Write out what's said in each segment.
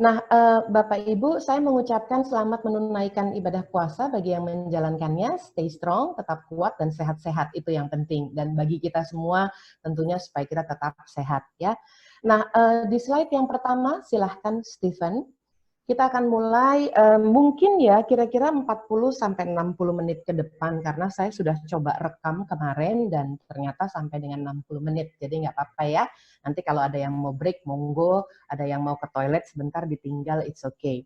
Nah, Bapak Ibu, saya mengucapkan selamat menunaikan ibadah puasa bagi yang menjalankannya. Stay strong, tetap kuat dan sehat-sehat, itu yang penting. Dan bagi kita semua tentunya supaya kita tetap sehat ya. Nah, di slide yang pertama silahkan Stephen. Kita akan mulai mungkin ya kira-kira 40 sampai 60 menit ke depan karena saya sudah coba rekam kemarin dan ternyata sampai dengan 60 menit. Jadi nggak apa-apa ya. Nanti kalau ada yang mau break, monggo. Ada yang mau ke toilet sebentar ditinggal, it's okay.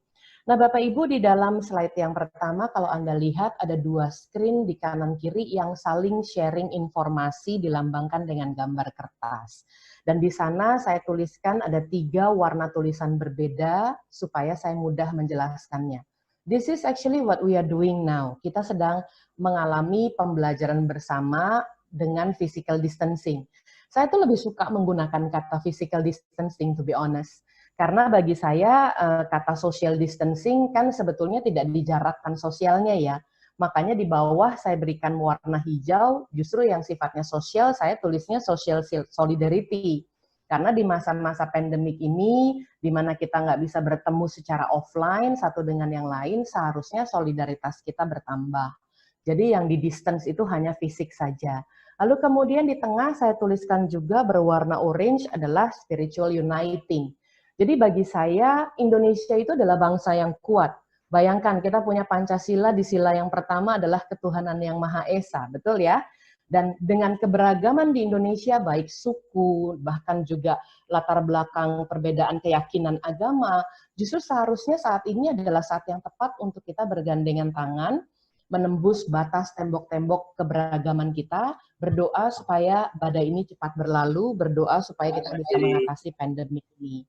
Nah, Bapak Ibu, di dalam slide yang pertama, kalau Anda lihat ada dua screen di kanan kiri yang saling sharing informasi dilambangkan dengan gambar kertas. Dan di sana saya tuliskan ada 3 warna tulisan berbeda supaya saya mudah menjelaskannya. This is actually what we are doing now. Kita sedang mengalami pembelajaran bersama dengan physical distancing. Saya tuh lebih suka menggunakan kata physical distancing, to be honest. Karena bagi saya kata social distancing kan sebetulnya tidak dijarakkan sosialnya ya. Makanya di bawah saya berikan warna hijau, justru yang sifatnya sosial saya tulisnya social solidarity. Karena di masa-masa pandemik ini, di mana kita nggak bisa bertemu secara offline satu dengan yang lain, seharusnya solidaritas kita bertambah. Jadi yang di distance itu hanya fisik saja. Lalu kemudian di tengah saya tuliskan juga berwarna orange adalah spiritual uniting. Jadi bagi saya, Indonesia itu adalah bangsa yang kuat. Bayangkan, kita punya Pancasila, di sila yang pertama adalah ketuhanan yang Maha Esa, betul ya? Dan dengan keberagaman di Indonesia, baik suku, bahkan juga latar belakang perbedaan keyakinan agama, justru seharusnya saat ini adalah saat yang tepat untuk kita bergandengan tangan, menembus batas tembok-tembok keberagaman kita, berdoa supaya badai ini cepat berlalu, berdoa supaya kita bisa mengatasi pandemi ini.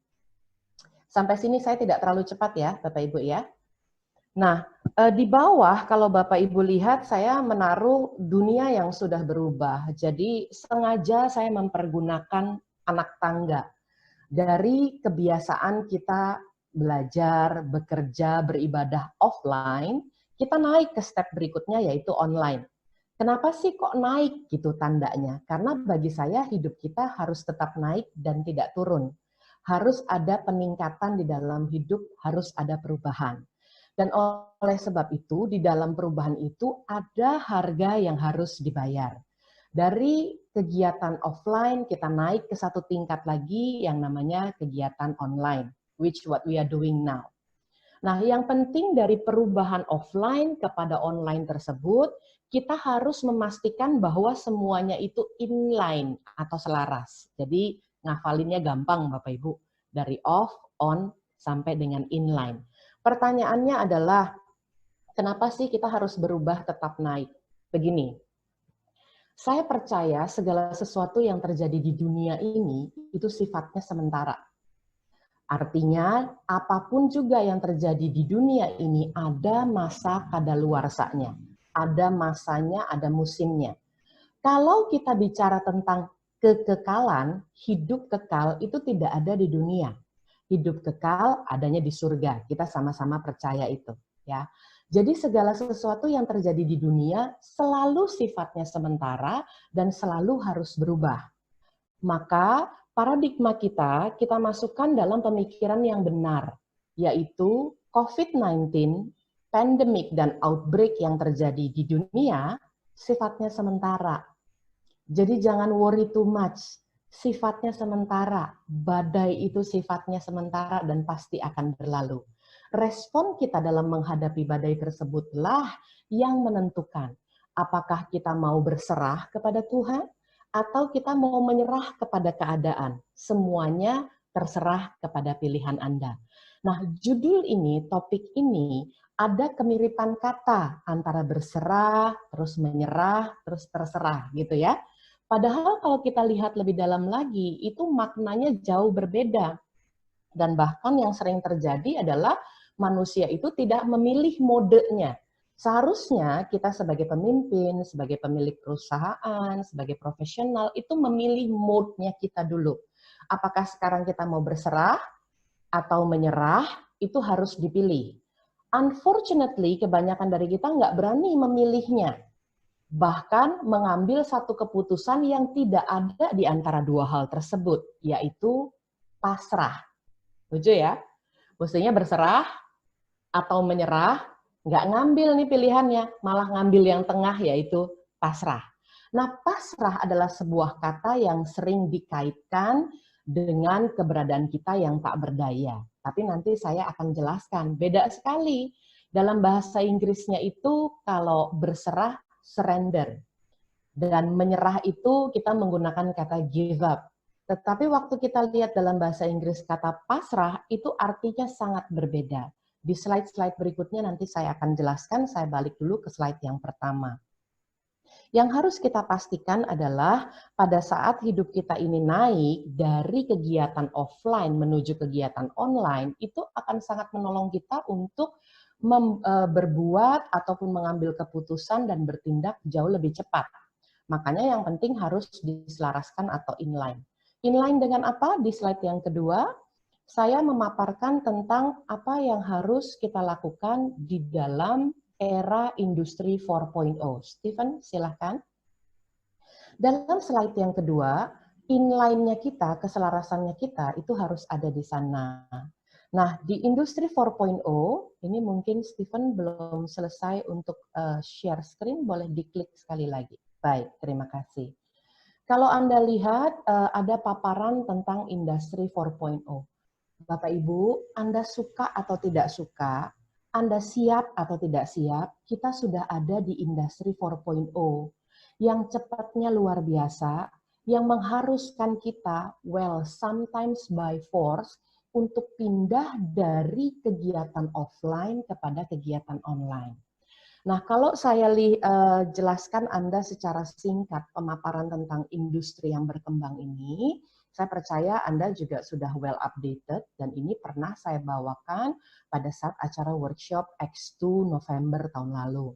Sampai sini saya tidak terlalu cepat ya, Bapak Ibu ya. Nah, di bawah kalau Bapak Ibu lihat saya menaruh dunia yang sudah berubah. Jadi sengaja saya mempergunakan anak tangga. Dari kebiasaan kita belajar, bekerja, beribadah offline, kita naik ke step berikutnya yaitu online. Kenapa sih kok naik gitu tandanya? Karena bagi saya hidup kita harus tetap naik dan tidak turun. Harus ada peningkatan di dalam hidup, harus ada perubahan. Dan oleh sebab itu, di dalam perubahan itu ada harga yang harus dibayar. Dari kegiatan offline, kita naik ke satu tingkat lagi yang namanya kegiatan online, which what we are doing now. Nah, yang penting dari perubahan offline kepada online tersebut, kita harus memastikan bahwa semuanya itu inline atau selaras. Jadi, ngafalinnya gampang Bapak Ibu. Dari off, on, sampai dengan inline. Pertanyaannya adalah, kenapa sih kita harus berubah tetap naik? Begini, saya percaya segala sesuatu yang terjadi di dunia ini itu sifatnya sementara. Artinya, apapun juga yang terjadi di dunia ini ada masa kadaluarsanya. Ada masanya, ada musimnya. Kalau kita bicara tentang kekekalan, hidup kekal itu tidak ada di dunia. Hidup kekal adanya di surga. Kita sama-sama percaya itu, ya. Jadi segala sesuatu yang terjadi di dunia selalu sifatnya sementara dan selalu harus berubah. Maka paradigma kita masukkan dalam pemikiran yang benar, yaitu COVID-19, pandemik dan outbreak yang terjadi di dunia sifatnya sementara. Jadi jangan worry too much. Sifatnya sementara. Badai itu sifatnya sementara dan pasti akan berlalu. Respon kita dalam menghadapi badai tersebutlah yang menentukan apakah kita mau berserah kepada Tuhan atau kita mau menyerah kepada keadaan. Semuanya terserah kepada pilihan Anda. Nah, judul ini, topik ini ada kemiripan kata antara berserah, terus menyerah, terus terserah gitu ya. Padahal kalau kita lihat lebih dalam lagi, itu maknanya jauh berbeda. Dan bahkan yang sering terjadi adalah manusia itu tidak memilih modenya. Seharusnya kita sebagai pemimpin, sebagai pemilik perusahaan, sebagai profesional, itu memilih mode-nya kita dulu. Apakah sekarang kita mau berserah atau menyerah, itu harus dipilih. Unfortunately, kebanyakan dari kita nggak berani memilihnya. Bahkan mengambil satu keputusan yang tidak ada di antara dua hal tersebut, yaitu pasrah. Setuju ya? Mestinya berserah atau menyerah, nggak ngambil nih pilihannya, malah ngambil yang tengah yaitu pasrah. Nah, pasrah adalah sebuah kata yang sering dikaitkan dengan keberadaan kita yang tak berdaya. Tapi nanti saya akan jelaskan, beda sekali. Dalam bahasa Inggrisnya itu kalau berserah, surrender. Dan menyerah itu kita menggunakan kata give up. Tetapi waktu kita lihat dalam bahasa Inggris kata pasrah, itu artinya sangat berbeda. Di slide-slide berikutnya nanti saya akan jelaskan, saya balik dulu ke slide yang pertama. Yang harus kita pastikan adalah pada saat hidup kita ini naik dari kegiatan offline menuju kegiatan online, itu akan sangat menolong kita untuk berbuat ataupun mengambil keputusan dan bertindak jauh lebih cepat. Makanya yang penting harus diselaraskan atau inline. Inline dengan apa? Di slide yang kedua, saya memaparkan tentang apa yang harus kita lakukan di dalam era industri 4.0. Stephen, silahkan. Dalam slide yang kedua, inline-nya kita, keselarasannya kita, itu harus ada di sana. Nah, di industri 4.0, ini mungkin Stephen belum selesai untuk share screen, boleh diklik sekali lagi. Baik, terima kasih. Kalau Anda lihat, ada paparan tentang industri 4.0. Bapak Ibu, Anda suka atau tidak suka, Anda siap atau tidak siap, kita sudah ada di industri 4.0 yang cepatnya luar biasa, yang mengharuskan kita, well, sometimes by force, untuk pindah dari kegiatan offline kepada kegiatan online. Nah, kalau saya jelaskan Anda secara singkat pemaparan tentang industri yang berkembang ini, saya percaya Anda juga sudah well updated, dan ini pernah saya bawakan pada saat acara workshop X2 November tahun lalu.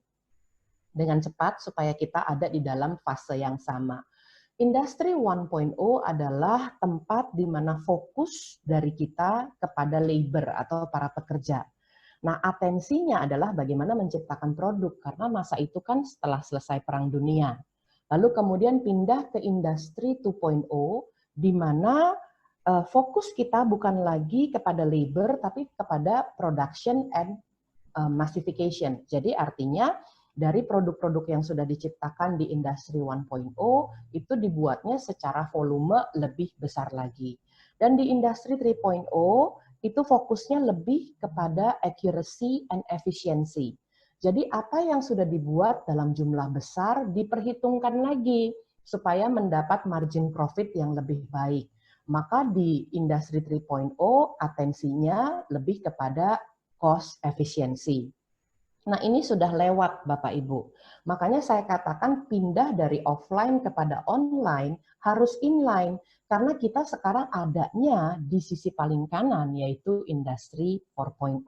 Dengan cepat supaya kita ada di dalam fase yang sama. Industri 1.0 adalah tempat di mana fokus dari kita kepada labor atau para pekerja. Nah, atensinya adalah bagaimana menciptakan produk, karena masa itu kan setelah selesai Perang Dunia. Lalu kemudian pindah ke industri 2.0, di mana fokus kita bukan lagi kepada labor, tapi kepada production and massification. Jadi artinya dari produk-produk yang sudah diciptakan di industri 1.0 itu dibuatnya secara volume lebih besar lagi. Dan di industri 3.0 itu fokusnya lebih kepada accuracy and efficiency. Jadi apa yang sudah dibuat dalam jumlah besar diperhitungkan lagi supaya mendapat margin profit yang lebih baik. Maka di industri 3.0 atensinya lebih kepada cost efficiency. Nah, ini sudah lewat Bapak Ibu. Makanya saya katakan pindah dari offline kepada online harus inline, karena kita sekarang adanya di sisi paling kanan, yaitu industri 4.0.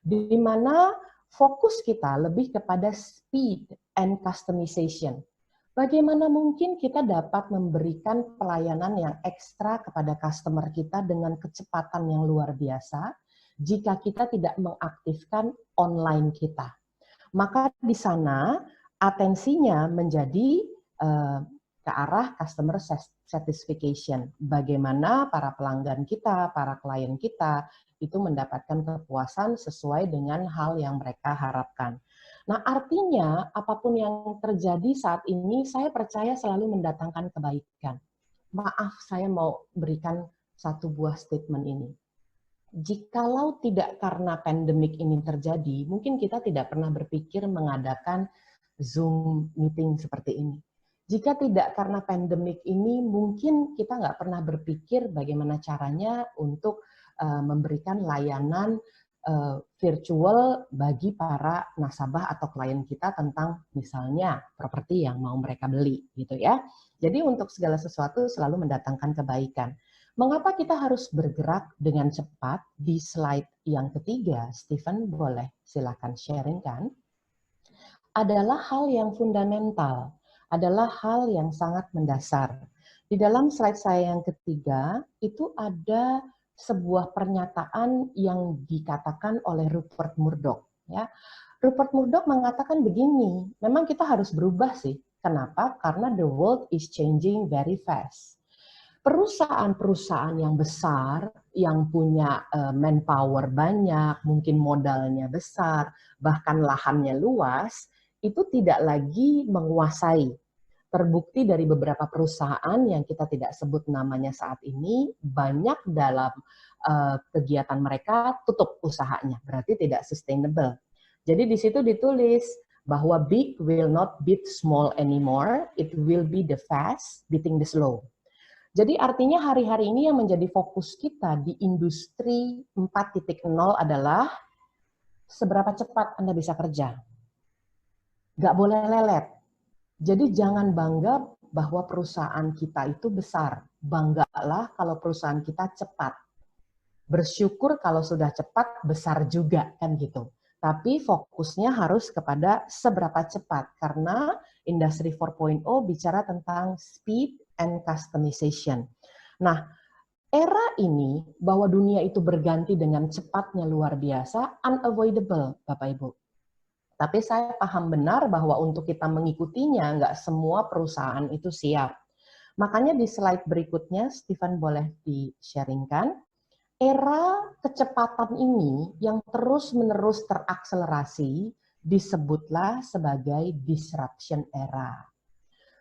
Di mana fokus kita lebih kepada speed and customization. Bagaimana mungkin kita dapat memberikan pelayanan yang ekstra kepada customer kita dengan kecepatan yang luar biasa, jika kita tidak mengaktifkan online kita. Maka di sana atensinya menjadi ke arah customer satisfaction. Bagaimana para pelanggan kita, para klien kita itu mendapatkan kepuasan sesuai dengan hal yang mereka harapkan. Nah, artinya apapun yang terjadi saat ini, saya percaya selalu mendatangkan kebaikan. Maaf, saya mau berikan satu buah statement ini. Jikalau tidak karena pandemik ini terjadi, mungkin kita tidak pernah berpikir mengadakan Zoom meeting seperti ini. Jika tidak karena pandemik ini, mungkin kita nggak pernah berpikir bagaimana caranya untuk memberikan layanan virtual bagi para nasabah atau klien kita tentang misalnya properti yang mau mereka beli, gitu ya. Jadi untuk segala sesuatu selalu mendatangkan kebaikan. Mengapa kita harus bergerak dengan cepat? Di slide yang ketiga, Stephen boleh silakan sharing kan? Adalah hal yang fundamental, adalah hal yang sangat mendasar. Di dalam slide saya yang ketiga, itu ada sebuah pernyataan yang dikatakan oleh Rupert Murdoch. Ya. Rupert Murdoch mengatakan begini, memang kita harus berubah sih. Kenapa? Karena the world is changing very fast. Perusahaan-perusahaan yang besar yang punya manpower banyak, mungkin modalnya besar, bahkan lahannya luas, itu tidak lagi menguasai. Terbukti dari beberapa perusahaan yang kita tidak sebut namanya saat ini, banyak dalam kegiatan mereka tutup usahanya, berarti tidak sustainable. Jadi di situ ditulis bahwa big will not beat small anymore, it will be the fast beating the slow. Jadi artinya hari-hari ini yang menjadi fokus kita di industri 4.0 adalah seberapa cepat Anda bisa kerja. Nggak boleh lelet. Jadi jangan bangga bahwa perusahaan kita itu besar. Banggalah kalau perusahaan kita cepat. Bersyukur kalau sudah cepat, besar juga, kan gitu. Tapi fokusnya harus kepada seberapa cepat, karena Industri 4.0 bicara tentang speed and customization. Nah, era ini bahwa dunia itu berganti dengan cepatnya luar biasa, unavoidable, Bapak Ibu. Tapi saya paham benar bahwa untuk kita mengikutinya, nggak semua perusahaan itu siap. Makanya di slide berikutnya, Stephen boleh di-sharingkan. Era kecepatan ini yang terus-menerus terakselerasi disebutlah sebagai disruption era.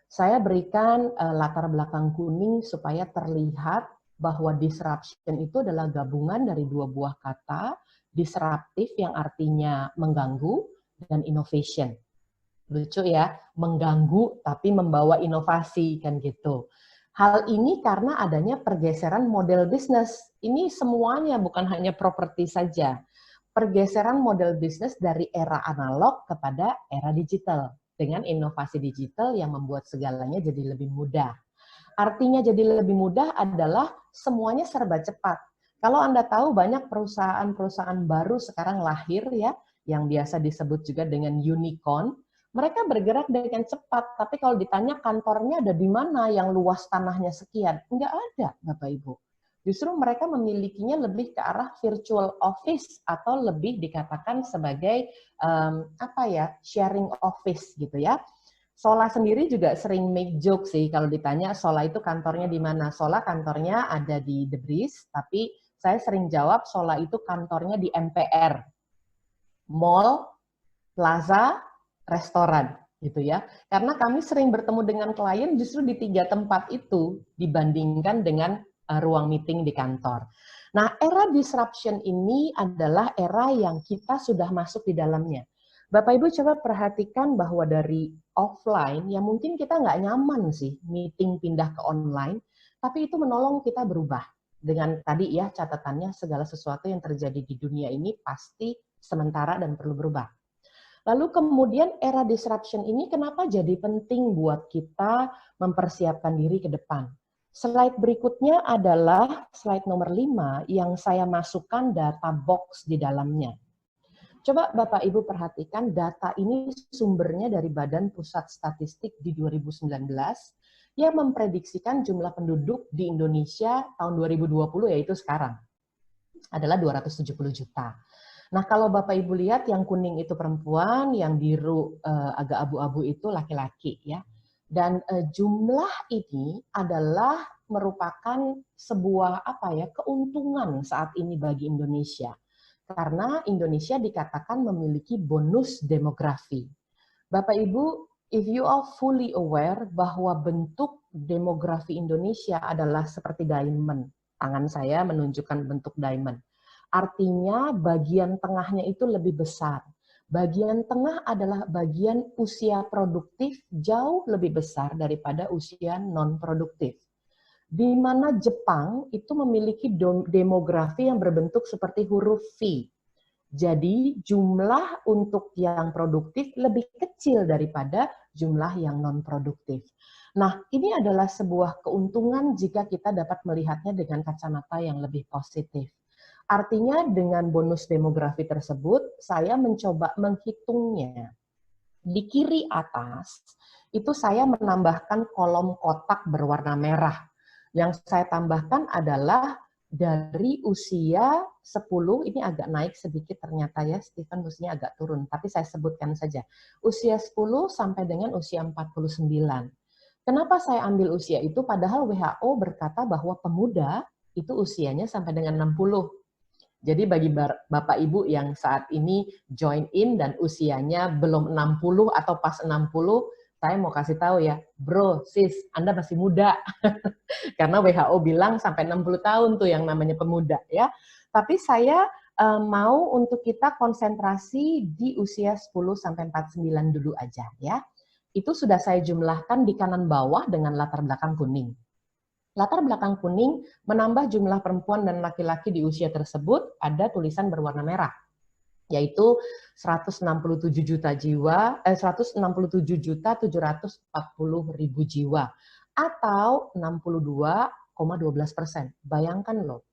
Saya berikan latar belakang kuning supaya terlihat bahwa disruption itu adalah gabungan dari dua buah kata, disruptif yang artinya mengganggu, dan innovation. Lucu ya, mengganggu tapi membawa inovasi, kan gitu. Hal ini karena adanya pergeseran model bisnis. Ini semuanya, bukan hanya properti saja. Pergeseran model bisnis dari era analog kepada era digital. Dengan inovasi digital yang membuat segalanya jadi lebih mudah. Artinya jadi lebih mudah adalah semuanya serba cepat. Kalau Anda tahu banyak perusahaan-perusahaan baru sekarang lahir ya, yang biasa disebut juga dengan unicorn, mereka bergerak dengan cepat, tapi kalau ditanya kantornya ada di mana yang luas tanahnya sekian, enggak ada, Bapak Ibu. Justru mereka memilikinya lebih ke arah virtual office atau lebih dikatakan sebagai sharing office gitu ya. Sola sendiri juga sering make joke sih kalau ditanya Sola itu kantornya di mana. Sola kantornya ada di The Breeze, tapi saya sering jawab Sola itu kantornya di MPR. Mall, plaza, restoran gitu ya. Karena kami sering bertemu dengan klien justru di 3 tempat itu dibandingkan dengan ruang meeting di kantor. Nah, era disruption ini adalah era yang kita sudah masuk di dalamnya. Bapak Ibu coba perhatikan bahwa dari offline, ya mungkin kita nggak nyaman sih meeting pindah ke online, tapi itu menolong kita berubah. Dengan tadi ya catatannya segala sesuatu yang terjadi di dunia ini pasti sementara dan perlu berubah. Lalu kemudian era disruption ini kenapa jadi penting buat kita mempersiapkan diri ke depan? Slide berikutnya adalah slide nomor 5 yang saya masukkan data box di dalamnya. Coba Bapak Ibu perhatikan data ini sumbernya dari Badan Pusat Statistik di 2019 yang memprediksikan jumlah penduduk di Indonesia tahun 2020 yaitu sekarang adalah 270 juta. Nah, kalau Bapak Ibu lihat yang kuning itu perempuan, yang biru agak abu-abu itu laki-laki ya. Dan jumlah ini adalah merupakan sebuah keuntungan saat ini bagi Indonesia. Karena Indonesia dikatakan memiliki bonus demografi. Bapak Ibu, if you are fully aware bahwa bentuk demografi Indonesia adalah seperti diamond. Tangan saya menunjukkan bentuk diamond. Artinya bagian tengahnya itu lebih besar. Bagian tengah adalah bagian usia produktif jauh lebih besar daripada usia non-produktif. Di mana Jepang itu memiliki demografi yang berbentuk seperti huruf V. Jadi jumlah untuk yang produktif lebih kecil daripada jumlah yang non-produktif. Nah, ini adalah sebuah keuntungan jika kita dapat melihatnya dengan kacamata yang lebih positif. Artinya dengan bonus demografi tersebut, saya mencoba menghitungnya. Di kiri atas, itu saya menambahkan kolom kotak berwarna merah. Yang saya tambahkan adalah dari usia 10, ini agak naik sedikit ternyata ya, Stephen mestinya agak turun, tapi saya sebutkan saja. Usia 10 sampai dengan usia 49. Kenapa saya ambil usia itu? Padahal WHO berkata bahwa pemuda itu usianya sampai dengan 60. Jadi bagi Bapak Ibu yang saat ini join in dan usianya belum 60 atau pas 60, saya mau kasih tahu ya, bro, sis, Anda masih muda. Karena WHO bilang sampai 60 tahun tuh yang namanya pemuda ya. Tapi saya mau untuk kita konsentrasi di usia 10 sampai 49 dulu aja ya. Itu sudah saya jumlahkan di kanan bawah dengan latar belakang kuning. Latar belakang kuning menambah jumlah perempuan dan laki-laki di usia tersebut ada tulisan berwarna merah, yaitu 167 juta jiwa, 167.740.000 jiwa, atau 62,12%. Bayangkan loh,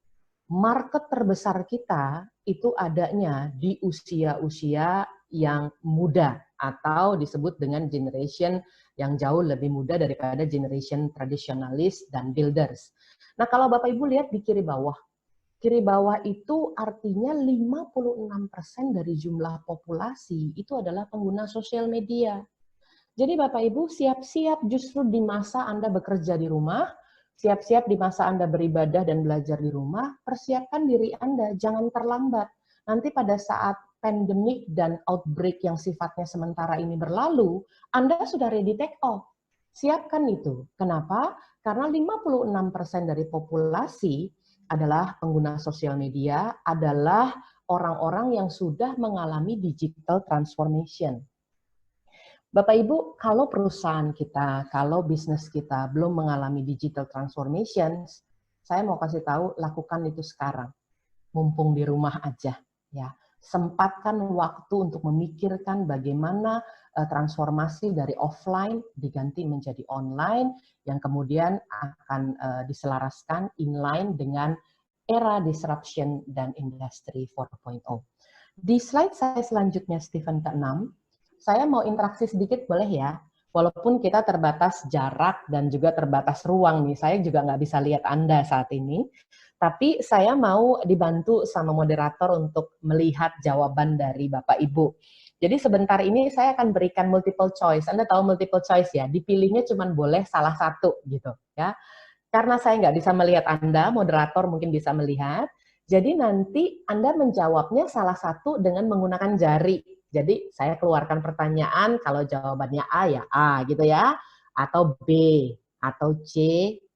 market terbesar kita itu adanya di usia-usia yang muda, atau disebut dengan generation yang jauh lebih muda daripada generation tradisionalis dan builders. Nah, kalau Bapak Ibu lihat di kiri bawah itu artinya 56% dari jumlah populasi itu adalah pengguna sosial media. Jadi Bapak Ibu siap-siap justru di masa Anda bekerja di rumah, siap-siap di masa Anda beribadah dan belajar di rumah, persiapkan diri Anda, jangan terlambat. Nanti pada saat pandemik dan outbreak yang sifatnya sementara ini berlalu, Anda sudah ready take off. Siapkan itu. Kenapa? Karena 56% dari populasi adalah pengguna sosial media, adalah orang-orang yang sudah mengalami digital transformation. Bapak Ibu, kalau perusahaan kita, kalau bisnis kita belum mengalami digital transformation, saya mau kasih tahu, lakukan itu sekarang. Mumpung di rumah aja, ya. Sempatkan waktu untuk memikirkan bagaimana transformasi dari offline diganti menjadi online, yang kemudian akan diselaraskan inline dengan era disruption dan industri 4.0. Di slide saya selanjutnya, Stephen ke-6, saya mau interaksi sedikit boleh ya? Walaupun kita terbatas jarak dan juga terbatas ruang nih, saya juga nggak bisa lihat Anda saat ini, tapi saya mau dibantu sama moderator untuk melihat jawaban dari Bapak Ibu. Jadi sebentar ini saya akan berikan multiple choice. Anda tahu multiple choice ya, dipilihnya cuma boleh salah satu gitu ya. Karena saya nggak bisa melihat Anda, moderator mungkin bisa melihat, jadi nanti Anda menjawabnya salah satu dengan menggunakan jari. Jadi saya keluarkan pertanyaan, kalau jawabannya A ya A gitu ya, atau B, atau C,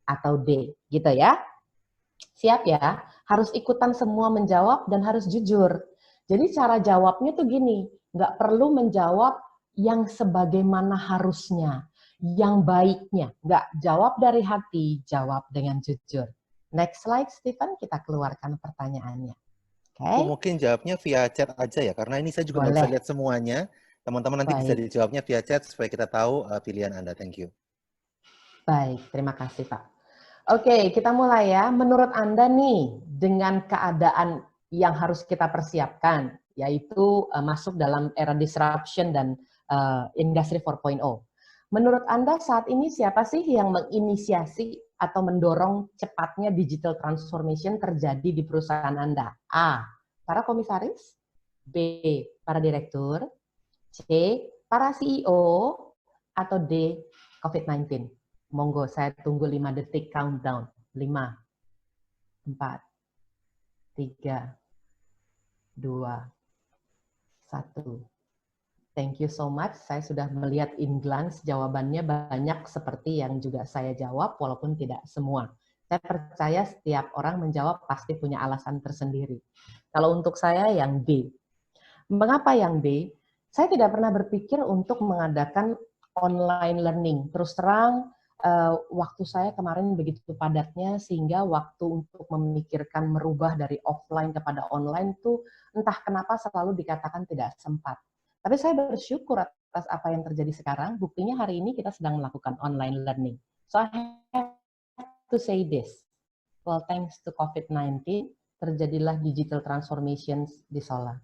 atau D gitu ya. Siap ya, harus ikutan semua menjawab dan harus jujur. Jadi cara jawabnya tuh gini, nggak perlu menjawab yang sebagaimana harusnya, yang baiknya. Nggak jawab dari hati, jawab dengan jujur. Next slide, Stephen, kita keluarkan pertanyaannya. Oke? Aku mungkin jawabnya via chat aja ya, karena ini saya juga nggak bisa Boleh. lihat semuanya. Teman-teman nanti bisa Baik. dijawabnya via chat supaya kita tahu pilihan Anda. Thank you. Baik, terima kasih Pak. Oke, kita mulai ya. Menurut Anda nih, dengan keadaan yang harus kita persiapkan, yaitu masuk dalam era disruption dan industri 4.0. Menurut Anda saat ini siapa sih yang menginisiasi atau mendorong cepatnya digital transformation terjadi di perusahaan Anda? A, para komisaris, B, para direktur, C, para CEO, atau D, COVID-19? Monggo, saya tunggu 5 detik countdown. 5, 4, 3, 2, 1. Thank you so much. Saya sudah melihat in glance jawabannya banyak seperti yang juga saya jawab, walaupun tidak semua. Saya percaya setiap orang menjawab pasti punya alasan tersendiri. Kalau untuk saya yang B. Mengapa yang B? Saya tidak pernah berpikir untuk mengadakan online learning. Terus terang, waktu saya kemarin begitu padatnya, sehingga waktu untuk memikirkan merubah dari offline kepada online itu entah kenapa selalu dikatakan tidak sempat. Tapi saya bersyukur atas apa yang terjadi sekarang, buktinya hari ini kita sedang melakukan online learning. So I have to say this, well thanks to COVID-19, terjadilah digital transformation di Sola.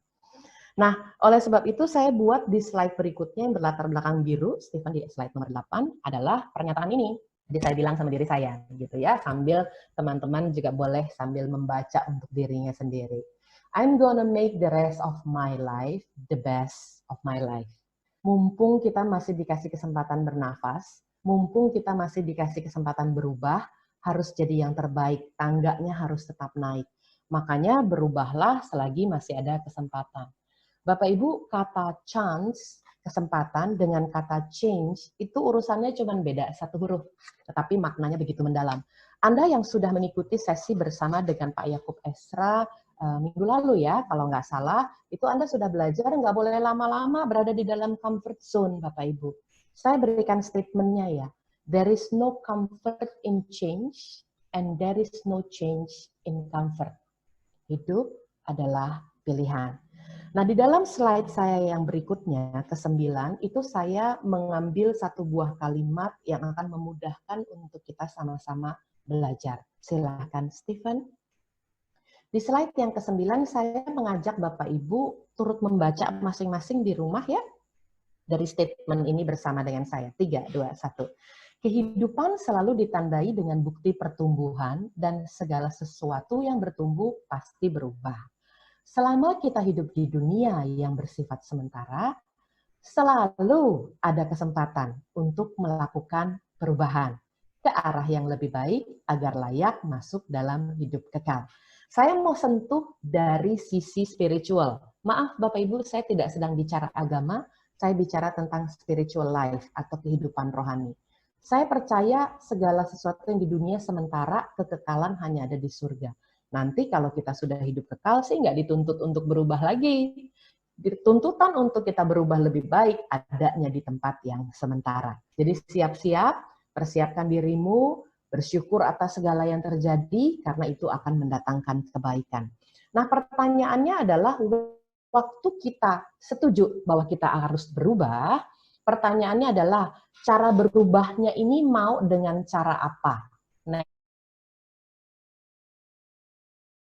Nah, oleh sebab itu saya buat di slide berikutnya yang berlatar belakang biru, Stephen di slide nomor 8, adalah pernyataan ini. Jadi saya bilang sama diri saya, gitu ya, sambil teman-teman juga boleh sambil membaca untuk dirinya sendiri. I'm gonna make the rest of my life the best of my life. Mumpung kita masih dikasih kesempatan bernafas, mumpung kita masih dikasih kesempatan berubah, harus jadi yang terbaik, tangganya harus tetap naik. Makanya berubahlah selagi masih ada kesempatan. Bapak Ibu, kata chance, kesempatan, dengan kata change, itu urusannya cuma beda satu huruf, tetapi maknanya begitu mendalam. Anda yang sudah mengikuti sesi bersama dengan Pak Yakub Esra minggu lalu ya, kalau nggak salah, itu Anda sudah belajar nggak boleh lama-lama berada di dalam comfort zone, Bapak Ibu. Saya berikan statementnya ya, there is no comfort in change, and there is no change in comfort. Hidup adalah pilihan. Nah, di dalam slide saya yang berikutnya, ke-9, itu saya mengambil satu buah kalimat yang akan memudahkan untuk kita sama-sama belajar. Silakan, Stephen. Di slide yang ke-9, saya mengajak Bapak Ibu turut membaca masing-masing di rumah ya, dari statement ini bersama dengan saya. 3, 2, 1. Kehidupan selalu ditandai dengan bukti pertumbuhan dan segala sesuatu yang bertumbuh pasti berubah. Selama kita hidup di dunia yang bersifat sementara, selalu ada kesempatan untuk melakukan perubahan ke arah yang lebih baik agar layak masuk dalam hidup kekal. Saya mau sentuh dari sisi spiritual. Maaf Bapak Ibu, saya tidak sedang bicara agama, saya bicara tentang spiritual life atau kehidupan rohani. Saya percaya segala sesuatu yang di dunia sementara, kekekalan hanya ada di surga. Nanti kalau kita sudah hidup kekal sih nggak dituntut untuk berubah lagi. Tuntutan untuk kita berubah lebih baik adanya di tempat yang sementara. Jadi siap-siap, persiapkan dirimu, bersyukur atas segala yang terjadi karena itu akan mendatangkan kebaikan. Nah, pertanyaannya adalah waktu kita setuju bahwa kita harus berubah, pertanyaannya adalah cara berubahnya ini mau dengan cara apa? Nah,